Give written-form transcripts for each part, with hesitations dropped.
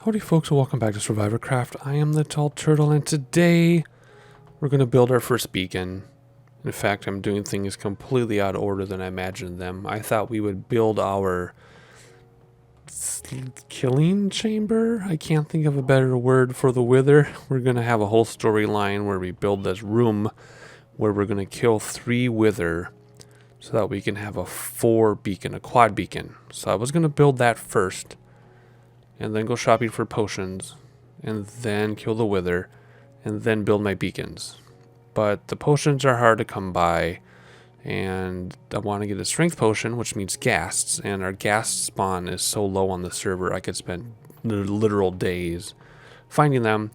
Howdy folks, and welcome back to SoarvivorCraft. I am the Tall Turtle, and today we're going to build our first beacon. In fact, I'm doing things completely out of order than I imagined them. I thought we would build our killing chamber. I can't think of a better word for the wither. We're going to have a whole storyline where we build this room where we're going to kill 3 wither so that we can have a 4 beacon, a quad beacon. So I was going to build that first, and then go shopping for potions, and then kill the wither, and then build my beacons. But the potions are hard to come by, and I want to get a strength potion, which means ghasts, and our ghast spawn is so low on the server I could spend literal days finding them.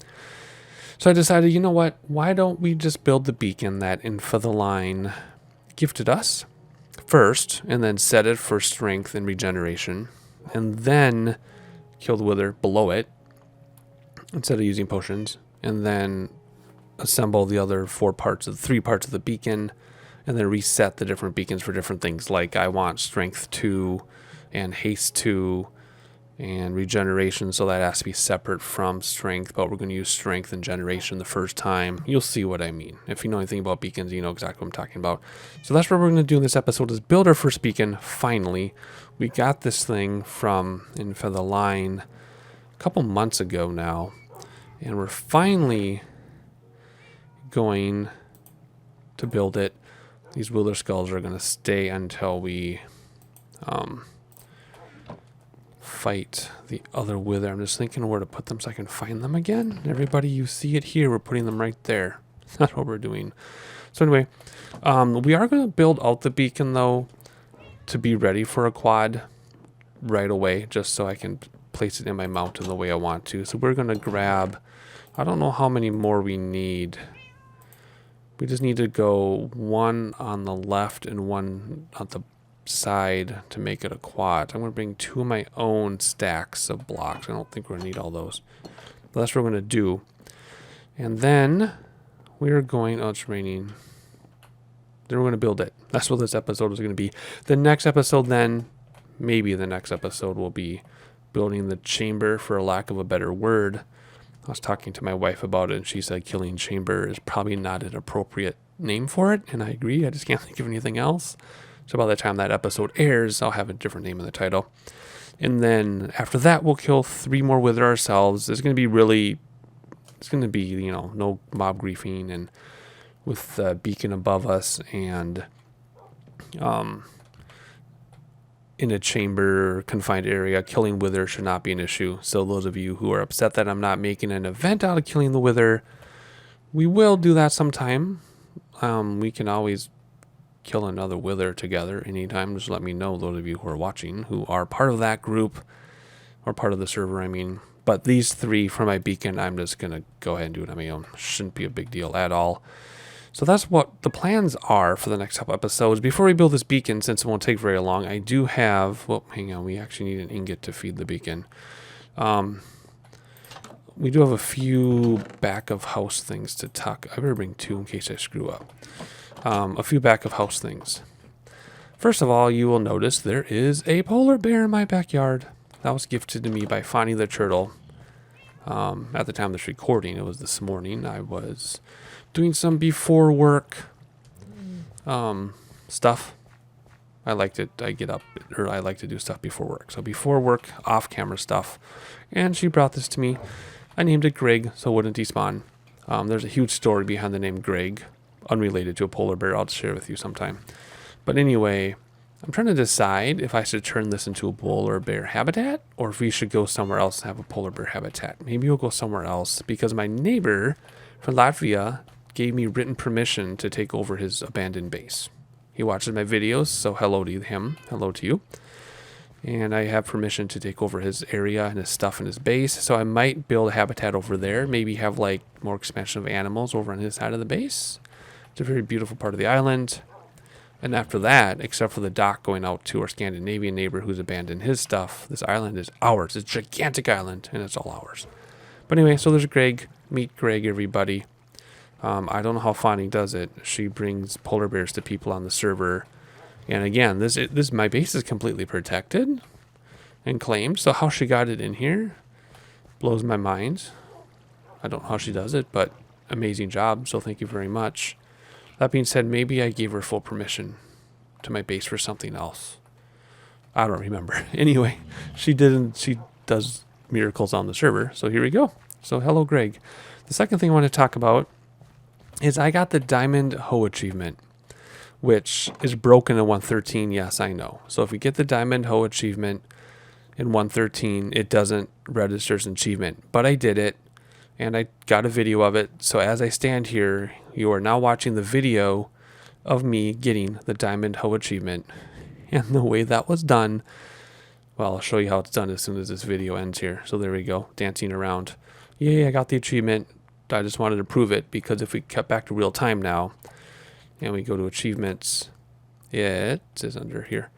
So I decided, you know what, why don't we just build the beacon that Infatheline gifted us first, and then set it for strength and regeneration, and then kill the wither below it instead of using potions, and then assemble the other 3 parts of the beacon, and then reset the different beacons for different things. Like I want strength 2 and haste 2 and regeneration, so that has to be separate from strength, but we're going to use strength and generation the first time. You'll see what I mean. If you know anything about beacons, you know exactly what I'm talking about. So that's what we're going to do in this episode, is build our first beacon. Finally, we got this thing from Infatheline a couple months ago now, and we're finally going to build it. These wither skulls are going to stay until we fight the other wither. I'm just thinking where to put them so I can find them again. Everybody, you see it here. We're putting them right there. That's what we're doing. So anyway, we are going to build out the beacon, though, to be ready for a quad right away, just so I can place it in my mountain the way I want to. So we're going to grab, I don't know how many more we need. We just need to go 1 on the left and 1 on the side to make it a quad. I'm going to bring 2 of my own stacks of blocks. I don't think we're going to need all those, but that's what we're going to do. And then we're going, oh, it's raining. Then we're going to build it. That's what this episode is going to be. The next episode then, maybe the next episode, will be building the chamber, for lack of a better word. I was talking to my wife about it, and she said killing chamber is probably not an appropriate name for it, and I agree. I just can't think of anything else. So by the time that episode airs, I'll have a different name in the title. And then after that, we'll kill 3 more wither ourselves. It's going to be, you know, no mob griefing, and with the beacon above us, and in a chamber confined area, killing wither should not be an issue. So those of you who are upset that I'm not making an event out of killing the wither, we will do that sometime. We can always kill another wither together anytime. Just let me know, those of you who are watching, who are part of that group, or part of the server, I mean. But these 3 for my beacon, I'm just going to go ahead and do it on my own. Shouldn't be a big deal at all. So that's what the plans are for the next couple episodes. Before we build this beacon, since it won't take very long, I do have, well, hang on, we actually need an ingot to feed the beacon. We do have a few back of house things to tuck. I better bring 2 in case I screw up. A few back of house things. First of all, you will notice there is a polar bear in my backyard. That was gifted to me by Fonny the Turtle. At the time of this recording, it was this morning. I was doing some before work stuff. I like to do stuff before work. So before work, off camera stuff. And she brought this to me. I named it Greg, so it wouldn't despawn. There's a huge story behind the name Greg, unrelated to a polar bear. I'll share with you sometime. But anyway, I'm trying to decide if I should turn this into a polar bear habitat, or if we should go somewhere else and have a polar bear habitat. Maybe we'll go somewhere else, because my neighbor from Latvia gave me written permission to take over his abandoned base. He watches my videos, so hello to him. Hello to you. And I have permission to take over his area and his stuff and his base, so I might build a habitat over there. Maybe have like more expansion of animals over on his side of the base. It's a very beautiful part of the island. And after that, except for the dock going out to our Scandinavian neighbor who's abandoned his stuff, this island is ours. It's a gigantic island, and it's all ours. But anyway, so there's Greg. Meet Greg, everybody. I don't know how Fonny does it. She brings polar bears to people on the server. And again, this my base is completely protected and claimed. So how she got it in here, Blows my mind. I don't know how she does it, but amazing job. So thank you very much. That being said, maybe I gave her full permission to my base for something else. I don't remember. Anyway, she does miracles on the server. So here we go. So hello, Greg. The second thing I want to talk about is I got the Diamond Hoe achievement, which is broken in 1.13. Yes, I know. So if we get the Diamond Hoe achievement in 1.13, it doesn't register as an achievement. But I did it, and I got a video of it. So as I stand here, you are now watching the video of me getting the Diamond Hoe achievement. And the way that was done, well, I'll show you how it's done as soon as this video ends here. So there we go, dancing around. Yay, I got the achievement. I just wanted to prove it, because if we cut back to real time now, and we go to achievements, it is under here.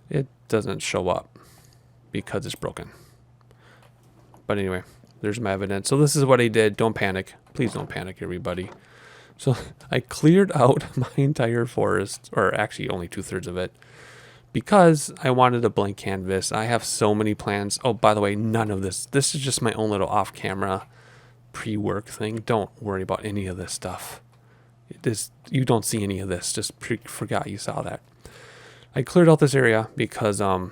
It doesn't show up because it's broken. But anyway, there's my evidence. So this is what I did. Don't panic. Please don't panic, everybody. So I cleared out my entire forest, or actually only 2/3 of it, because I wanted a blank canvas. I have so many plans. Oh, by the way, none of this. This is just my own little off-camera pre-work thing. Don't worry about any of this stuff. You don't see any of this. Just forgot you saw that. I cleared out this area because I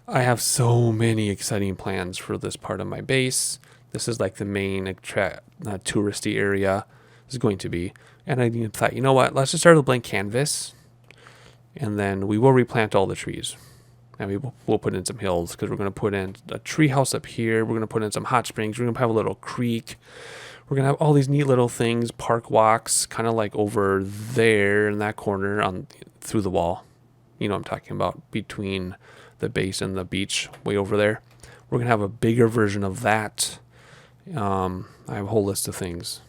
have so many exciting plans for this part of my base. This is like the main touristy area is going to be. And I thought, you know what? Let's just start with a blank canvas. And then we will replant all the trees. And we'll put in some hills, because we're going to put in a tree house up here. We're going to put in some hot springs. We're going to have a little creek. We're going to have all these neat little things, park walks, kind of like over there in that corner through the wall. You know what I'm talking about, between the base and the beach, way over there. We're going to have a bigger version of that. I have a whole list of things.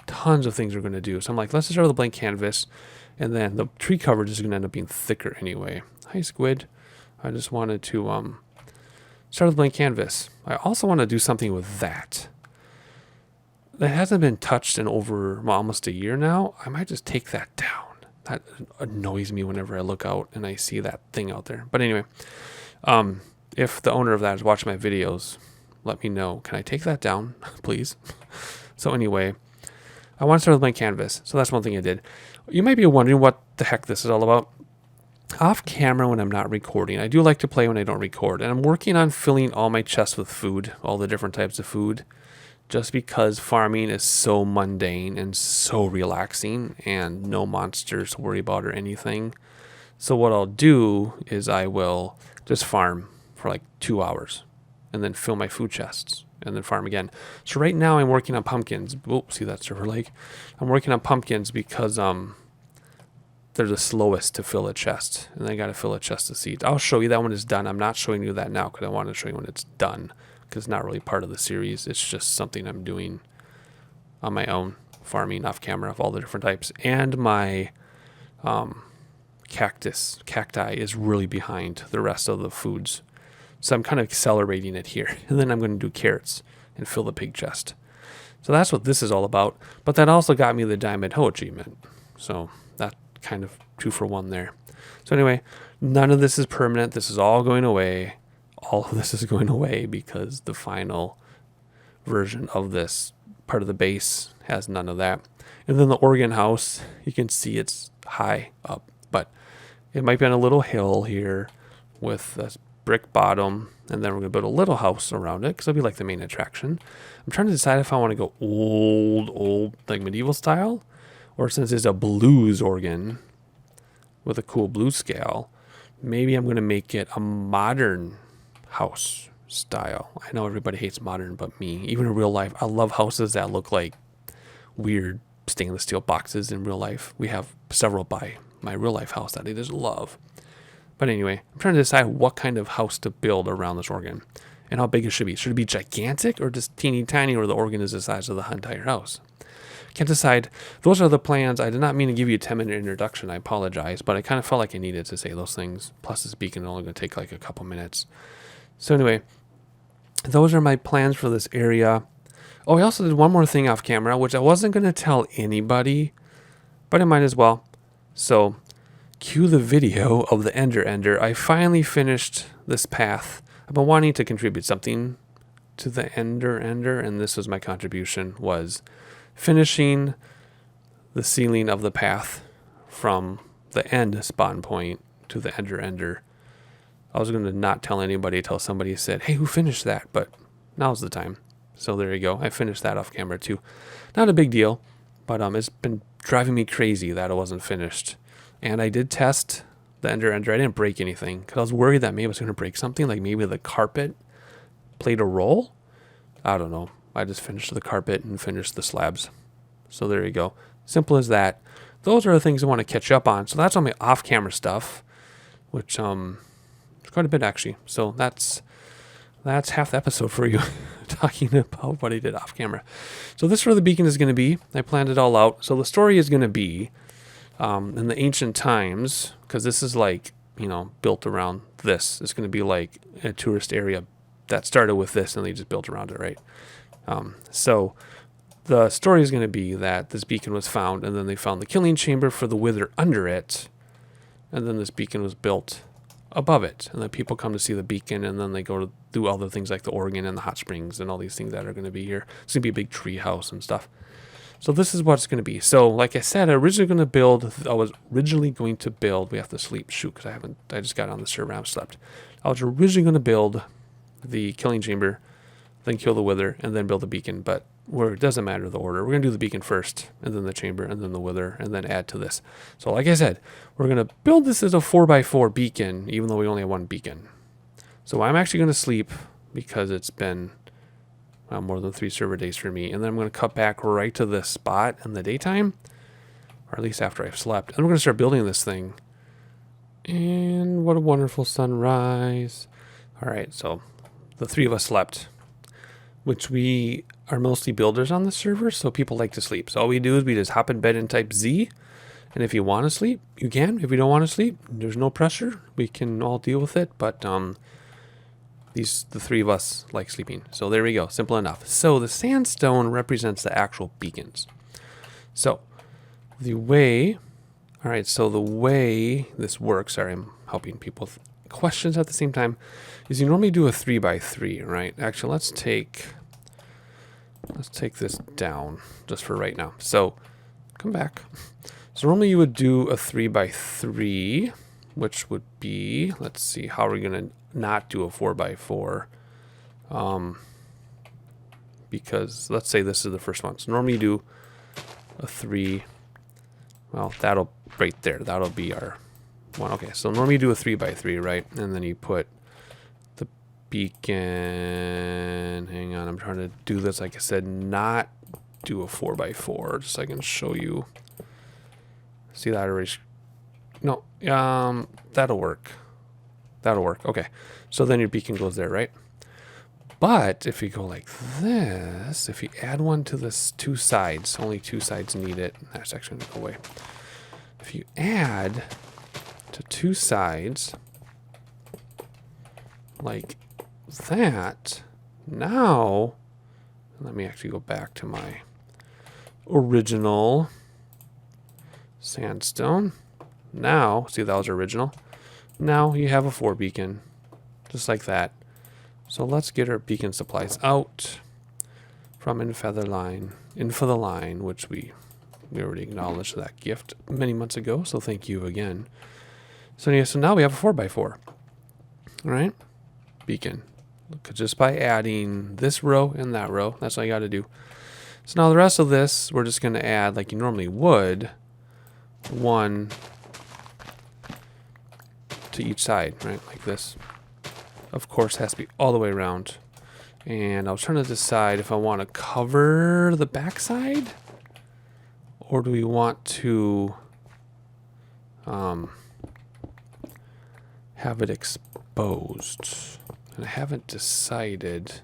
Tons of things we're going to do. So I'm like, let's just start with a blank canvas. And then the tree coverage is going to end up being thicker anyway. Hi, Squid. I just wanted to start with blank canvas. I also want to do something with that. That hasn't been touched in over almost a year now. I might just take that down. That annoys me whenever I look out and I see that thing out there. But anyway, if the owner of that is watching my videos, let me know. Can I take that down, please? So anyway, I want to start with blank canvas. So that's one thing I did. You might be wondering what the heck this is all about. Off camera, when I'm not recording, I do like to play when I don't record. And I'm working on filling all my chests with food, all the different types of food, just because farming is so mundane and so relaxing and no monsters to worry about or anything. So what I'll do is I will just farm for like 2 hours and then fill my food chests and then farm again. So right now I'm working on pumpkins. Oh, see that server lake? I'm working on pumpkins because they're the slowest to fill a chest, and I got to fill a chest of seeds. I'll show you that when it's done. I'm not showing you that now because I want to show you when it's done, because it's not really part of the series. It's just something I'm doing on my own, farming off camera of all the different types. And my cacti is really behind the rest of the foods. So I'm kind of accelerating it here. And then I'm going to do carrots and fill the pig chest. So that's what this is all about. But that also got me the Diamond Hoe achievement. So that kind of 2 for 1 there. So anyway, none of this is permanent. This is all going away. All of this is going away because the final version of this part of the base has none of that. And then the organ house, you can see it's high up, but it might be on a little hill here with a brick bottom, and then we're going to build a little house around it because it'll be like the main attraction. I'm trying to decide if I want to go old, like medieval style, or since it's a blues organ with a cool blues scale, maybe I'm going to make it a modern house style. I know everybody hates modern but me. Even in real life, I love houses that look like weird stainless steel boxes in real life. We have several by my real life house that I just love. But anyway, I'm trying to decide what kind of house to build around this organ and how big it should be. Should it be gigantic or just teeny tiny, or the organ is the size of the entire house? Can't decide. Those are the plans. I did not mean to give you a 10-minute introduction. I apologize, but I kind of felt like I needed to say those things. Plus, this beacon is only going to take like a couple minutes. So anyway, those are my plans for this area. Oh, I also did one more thing off camera, which I wasn't going to tell anybody, but I might as well. So cue the video of the Ender. I finally finished this path. I've been wanting to contribute something to the ender, and this was my contribution, was finishing the sealing of the path from the end spawn point to the ender. I was going to not tell anybody until somebody said, hey, who finished that? But now's the time. So there you go. I finished that off camera too. Not a big deal, but it's been driving me crazy that it wasn't finished. And I did test the ender. I didn't break anything because I was worried that maybe I was going to break something, like maybe the carpet played a role. I don't know. I just finished the carpet and finished the slabs. So there you go. Simple as that. Those are the things I want to catch up on. So that's all my off-camera stuff, which is quite a bit actually. So that's half the episode for you, talking about what I did off camera. So this is where the beacon is going to be. I planned it all out. So the story is going to be in the ancient times, because this is like, built around this. It's going to be like a tourist area that started with this and they just built around it, right? So the story is going to be that this beacon was found, and then they found the killing chamber for the wither under it, and then this beacon was built above it, and then people come to see the beacon, and then they go to do other things like the organ and the hot springs and all these things that are going to be here. It's going to be a big tree house and stuff. So this is what it's going to be. So like I said, I was originally going to build, we have to sleep, shoot, because I just got on the server, I haven't slept. I was originally going to build the killing chamber, then kill the wither, and then build the beacon, but it doesn't matter the order. We're going to do the beacon first, and then the chamber, and then the wither, and then add to this. So like I said, we're going to build this as a 4x4 beacon, even though we only have one beacon. So I'm actually going to sleep because it's been more than 3 server days for me. And then I'm going to cut back right to this spot in the daytime, or at least after I've slept. And we're going to start building this thing. And what a wonderful sunrise. All right, so the 3 of us slept, which we are mostly builders on the server, so people like to sleep. So all we do is we just hop in bed and type Z. And if you want to sleep, you can. If you don't want to sleep, there's no pressure. We can all deal with it. But the 3 of us like sleeping. So there we go. Simple enough. So the sandstone represents the actual beacons. So the way this works, sorry, I'm helping people with questions at the same time, is you normally do a 3x3, right? Actually, let's take this down just for right now. So come back. So normally you would do a 3x3, which would be, let's see, how are we going to not do a 4x4? Because let's say this is the first one. So normally you do a 3. Well, that'll right there. That'll be our one. Okay, so normally you do a 3x3, right? And then you put the beacon. Hang on, I'm trying to do this, like I said, not do a 4x4, just so I can show you. See that already? No, that'll work. That'll work. Okay, so then your beacon goes there, right? But if you go like this, if you add one to this 2 sides, only 2 sides need it. That's actually going to go away. If you add to 2 sides like that, now let me actually go back to my original sandstone. Now, see, that was original. Now you have a 4 beacon, just like that. So let's get our beacon supplies out from info the line, which we already acknowledged that gift many months ago. So thank you again. So yeah, so now we have a 4x4. All right, beacon. Just by adding this row and that row, that's all you got to do. So now the rest of this, we're just going to add like you normally would, 1 to each side, right? Like this. Of course, it has to be all the way around. And I was trying to decide if I want to cover the backside, or do we want to have it exposed? And I haven't decided.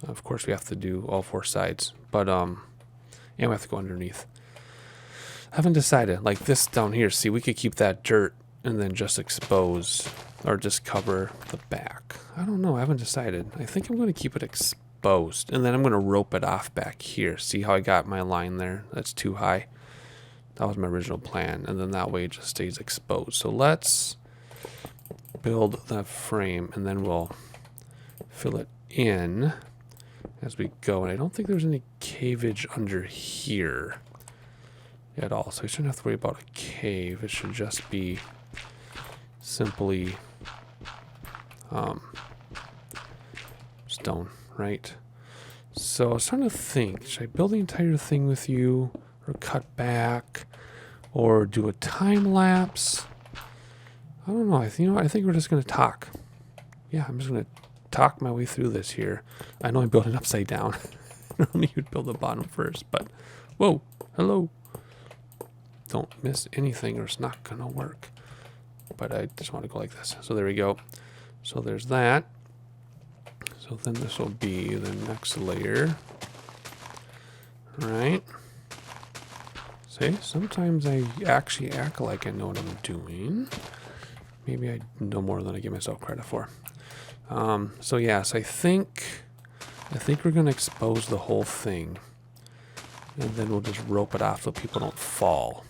Of course, we have to do all 4 sides, but and we have to go underneath. I haven't decided. Like this down here, see, we could keep that dirt and then just expose or just cover the back. I don't know. I haven't decided. I think I'm going to keep it exposed, and then I'm going to rope it off back here. See how I got my line there? That's too high. That was my original plan, and then that way it just stays exposed. So let's build that frame, and then we'll fill it in as we go. And I don't think there's any caveage under here at all. So we shouldn't have to worry about a cave. It should just be simply stone, right? So I was trying to think, should I build the entire thing with you, or cut back, or do a time lapse? I don't know. I think we're just going to talk. Yeah, I'm just going to talk my way through this here. I know I built it upside down. Normally you'd build the bottom first, but whoa, hello. Don't miss anything or it's not going to work. But I just want to go like this. So there we go. So there's that. So then this will be the next layer. Right? See, sometimes I actually act like I know what I'm doing. Maybe I know more than I give myself credit for. So yes, I think we're going to expose the whole thing. And then we'll just rope it off so people don't fall.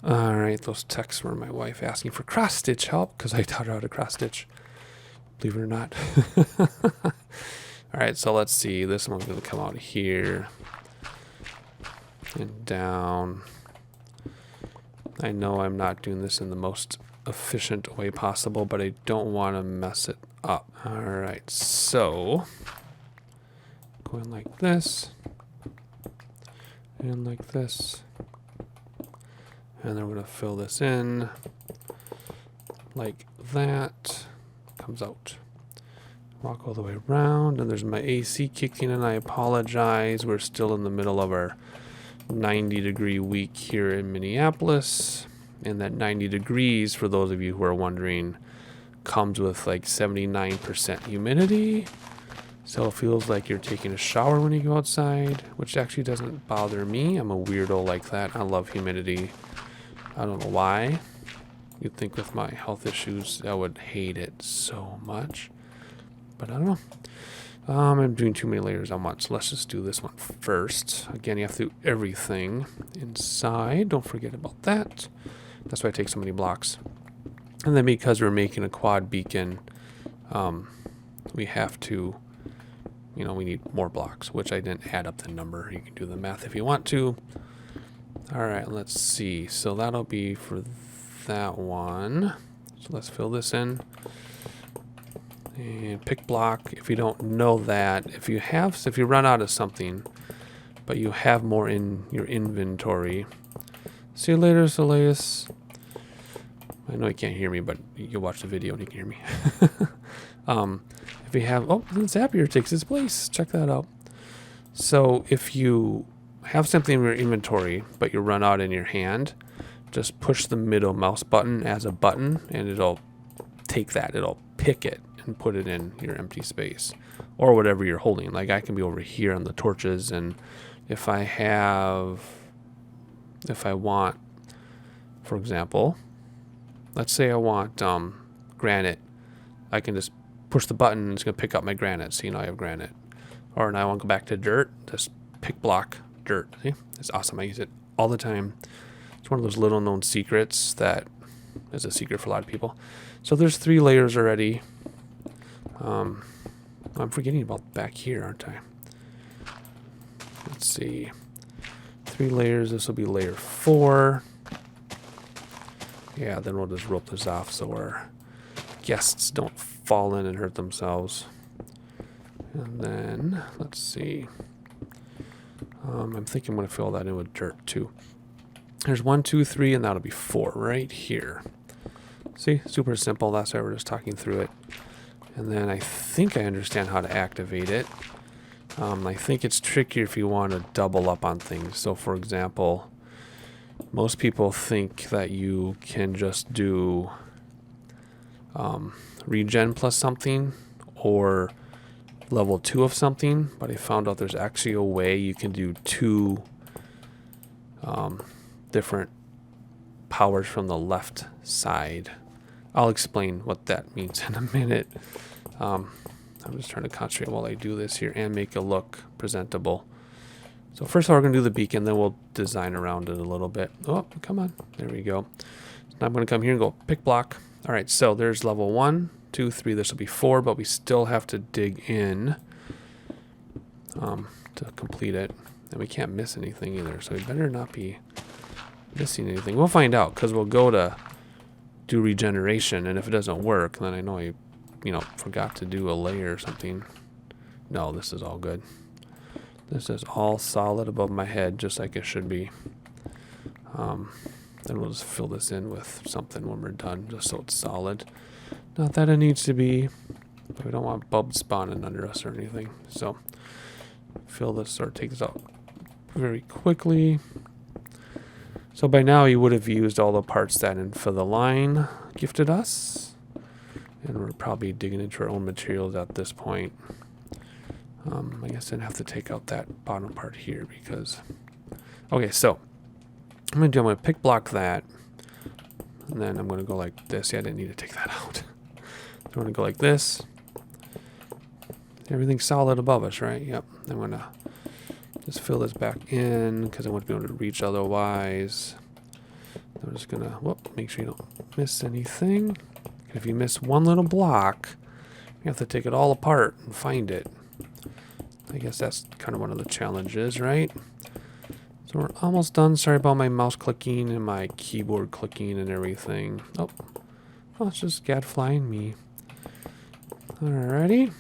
Alright, those texts were my wife asking for cross-stitch help because I taught her how to cross-stitch. Believe it or not. Alright, so let's see. This one's going to come out here. And down. I know I'm not doing this in the most efficient way possible, but I don't want to mess it up. Alright, so going like this. And like this. And then we're going to fill this in like that. Comes out. Walk all the way around. And there's my AC kicking in. I apologize. We're still in the middle of our 90-degree week here in Minneapolis. And that 90 degrees, for those of you who are wondering, comes with like 79% humidity. So it feels like you're taking a shower when you go outside, which actually doesn't bother me. I'm a weirdo like that. I love humidity. I don't know why. You'd think with my health issues I would hate it so much. But I don't know. I'm doing too many layers at once. So let's just do this one first. Again, you have to do everything inside. Don't forget about that. That's why I take so many blocks. And then because we're making a quad beacon, we have to, we need more blocks, which I didn't add up the number. You can do the math if you want to. All right, let's see. So that'll be for that one. So let's fill this in. And pick block. If you don't know that, if you run out of something, but you have more in your inventory. See you later, Sildurs. I know you can't hear me, but you'll watch the video and you can hear me. If you have, then Zapier takes its place. Check that out. So if you have something in your inventory, but you run out in your hand, just push the middle mouse button as a button, and it'll take that. It'll pick it and put it in your empty space or whatever you're holding. Like I can be over here on the torches, and if I want, for example, let's say I want granite, I can just push the button and it's going to pick up my granite. So I have granite. Or now I want to go back to dirt, just pick block dirt. See? It's awesome. I use it all the time. It's one of those little known secrets that is a secret for a lot of people. So there's 3 layers already. I'm forgetting about back here, aren't I? Let's see. 3 layers. This will be layer 4. Yeah, then we'll just rope this off so our guests don't fall in and hurt themselves. And then, let's see. I'm thinking I'm going to fill that in with dirt too. There's 1, 2, 3, and that'll be 4 right here. See, super simple. That's why we're just talking through it. And then I think I understand how to activate it. I think it's trickier if you want to double up on things. So for example, most people think that you can just do regen plus something or level 2 of something, but I found out there's actually a way you can do 2 different powers from the left side. I'll explain what that means in a minute. I'm just trying to concentrate while I do this here and make it look presentable. So first of all, we're going to do the beacon, then we'll design around it a little bit. Oh, come on. There we go. So now I'm going to come here and go pick block. All right, so there's level 1, 2, 3. This will be 4, but we still have to dig in to complete it. And we can't miss anything either, so we better not be missing anything. We'll find out, because we'll go to do regeneration, and if it doesn't work, then I know I, forgot to do a layer or something. No, this is all good. This is all solid above my head, just like it should be. Then we'll just fill this in with something when we're done, just so it's solid. Not that it needs to be, but we don't want bugs spawning under us or anything. So fill this, or take this out very quickly. So by now you would have used all the parts that For the Line gifted us. And we're probably digging into our own materials at this point. I guess I didn't have to take out that bottom part here because... Okay, so I'm going to pick block that. And then I'm going to go like this. Yeah, I didn't need to take that out. I'm going to go like this. Everything's solid above us, right? Yep. I'm going to just fill this back in because I won't be able to reach otherwise. I'm just going to make sure you don't miss anything. If you miss one little block, you have to take it all apart and find it. I guess that's kind of one of the challenges, right? So we're almost done. Sorry about my mouse clicking and my keyboard clicking and everything. Oh, it's just gadflying me. Alrighty.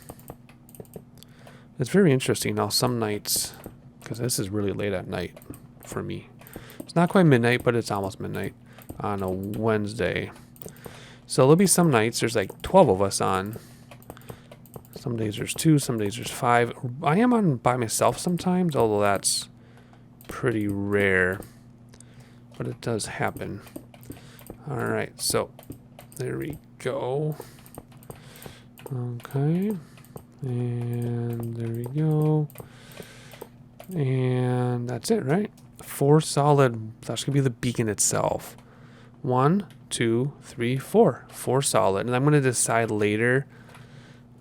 It's very interesting now some nights, because this is really late at night for me. It's not quite midnight, but it's almost midnight on a Wednesday. So there'll be some nights there's like 12 of us on. Some days there's 2, some days there's 5. I am on by myself sometimes, although that's pretty rare. But it does happen. Alright, so there we go. Okay. And there we go. And that's it, right? 4 solid. That's going to be the beacon itself. 1, 2, 3, 4. 4 solid. And I'm going to decide later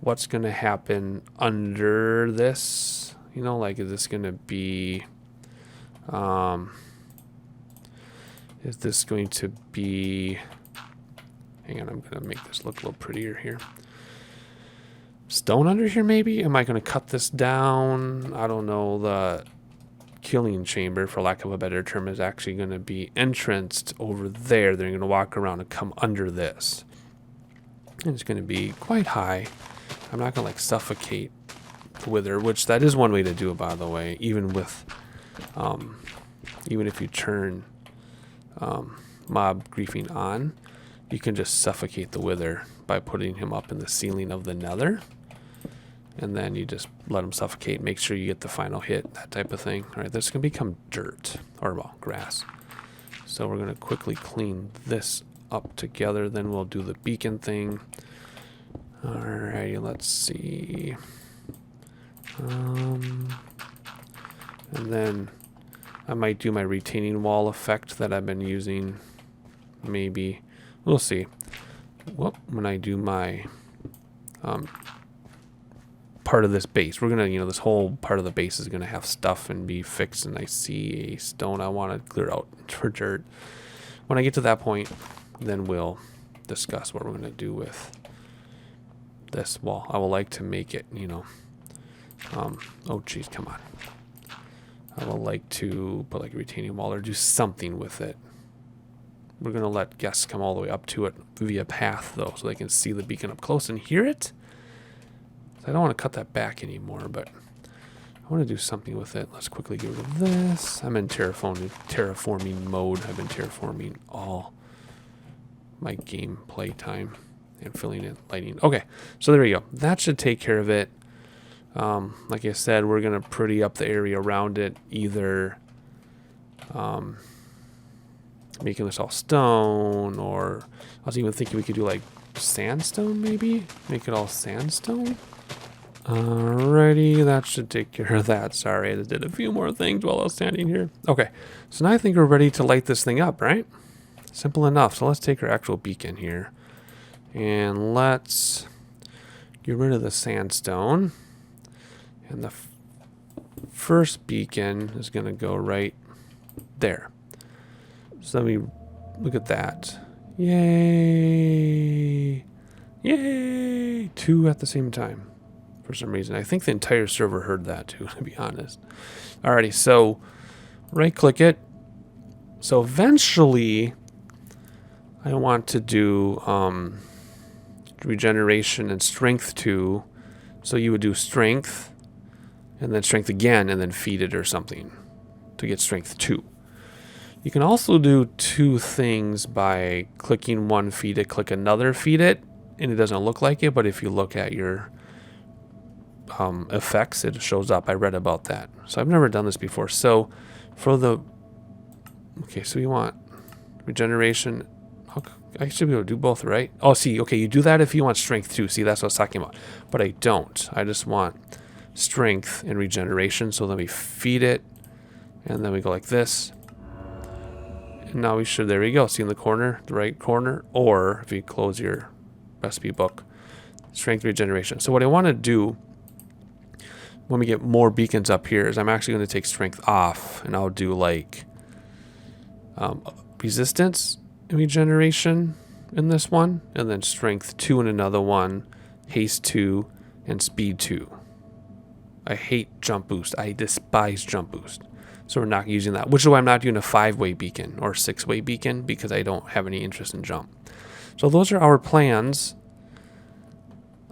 what's going to happen under this. Like, is this going to be... is this going to be... Hang on, I'm going to make this look a little prettier here. Stone under here, maybe? Am I going to cut this down? I don't know. The killing chamber, for lack of a better term, is actually going to be entranced over there. They're going to walk around and come under this. And it's going to be quite high. I'm not going to, suffocate the wither, which that is one way to do it, by the way. Even with, even if you turn mob griefing on, you can just suffocate the wither by putting him up in the ceiling of the nether. And then you just let him suffocate. Make sure you get the final hit, that type of thing. All right, this is going to become dirt, or, well, grass. So we're going to quickly clean this up together. Then we'll do the beacon thing. All right, let's see. And then I might do my retaining wall effect that I've been using. Maybe. We'll see. When I do my... part of this base. We're going to, this whole part of the base is going to have stuff and be fixed, and I see a stone I want to clear out for dirt. When I get to that point, then we'll discuss what we're going to do with this wall. I would like to make it, oh geez, come on. I would like to put like a retaining wall or do something with it. We're going to let guests come all the way up to it via path, though, so they can see the beacon up close and hear it. I don't want to cut that back anymore, but I want to do something with it. Let's quickly get rid of this. I'm in terraforming mode. I've been terraforming all my gameplay time and filling in lighting. Okay, so there we go. That should take care of it. Like I said, we're going to pretty up the area around it, either making this all stone, or I was even thinking we could do like sandstone, maybe? Make it all sandstone? Alrighty, that should take care of that. Sorry, I just did a few more things while I was standing here. Okay, so now I think we're ready to light this thing up, right? Simple enough. So let's take our actual beacon here. And let's get rid of the sandstone. And the first beacon is going to go right there. So let me look at that. Yay! Yay! 2 at the same time. For some reason. I think the entire server heard that too, to be honest. Alrighty, so right click it. So eventually I want to do regeneration and strength 2. So you would do strength and then strength again and then feed it or something to get strength 2. You can also do 2 things by clicking one, feed it, click another, feed it, and it doesn't look like it, but if you look at your effects, it shows up. I read about that. So I've never done this before. So for the, okay, so you want regeneration. I should be able to do both, right? Oh, see, okay, you do that if you want strength too. See, that's what I was talking about. But I don't. I just want strength and regeneration. So then we feed it, and then we go like this. And now we should, there we go. See in the corner, the right corner, or if you close your recipe book, strength regeneration. So what I want to do when we get more beacons up here is I'm actually going to take strength off, and I'll do like resistance and regeneration in this one, and then strength 2 in another one, haste 2, and speed 2. I hate jump boost. I despise jump boost. So we're not using that, which is why I'm not doing a 5-way beacon or 6-way beacon, because I don't have any interest in jump. So those are our plans.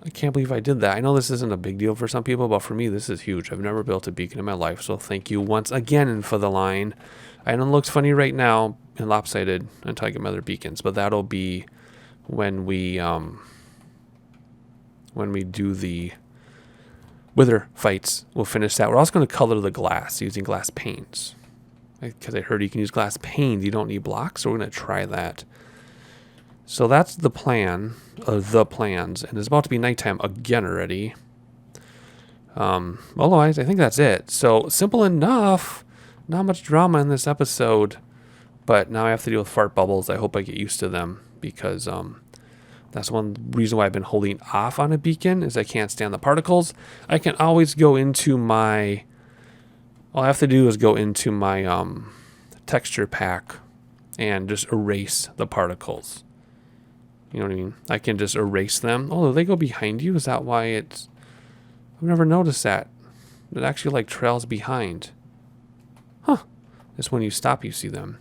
I can't believe I did that. I know this isn't a big deal for some people, but for me, this is huge. I've never built a beacon in my life, so thank you once again for the line. I know it looks funny right now and lopsided until I get my other beacons, but that'll be when we do the wither fights. We'll finish that. We're also going to color the glass using glass paints, because I heard you can use glass paint. You don't need blocks, so we're going to try that. So that's the plan, the plans, and it's about to be nighttime again already. Otherwise, I think that's it. So simple enough. Not much drama in this episode, but now I have to deal with fart bubbles. I hope I get used to them, because that's one reason why I've been holding off on a beacon, is I can't stand the particles. I can always go into my, all I have to do is go into my texture pack and just erase the particles. You know what I mean? I can just erase them. Oh, they go behind you? Is that why it's... I've never noticed that. It actually like trails behind. Huh. It's when you stop you see them.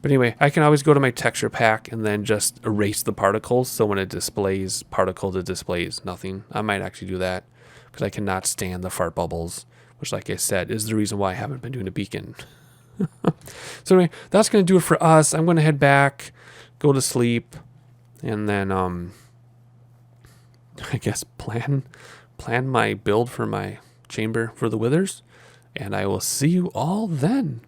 But anyway, I can always go to my texture pack and then just erase the particles. So when it displays particles, it displays nothing. I might actually do that, because I cannot stand the fart bubbles, which, like I said, is the reason why I haven't been doing a beacon. So anyway, that's going to do it for us. I'm going to head back, go to sleep, and then I guess plan my build for my chamber for the withers. And I will see you all then.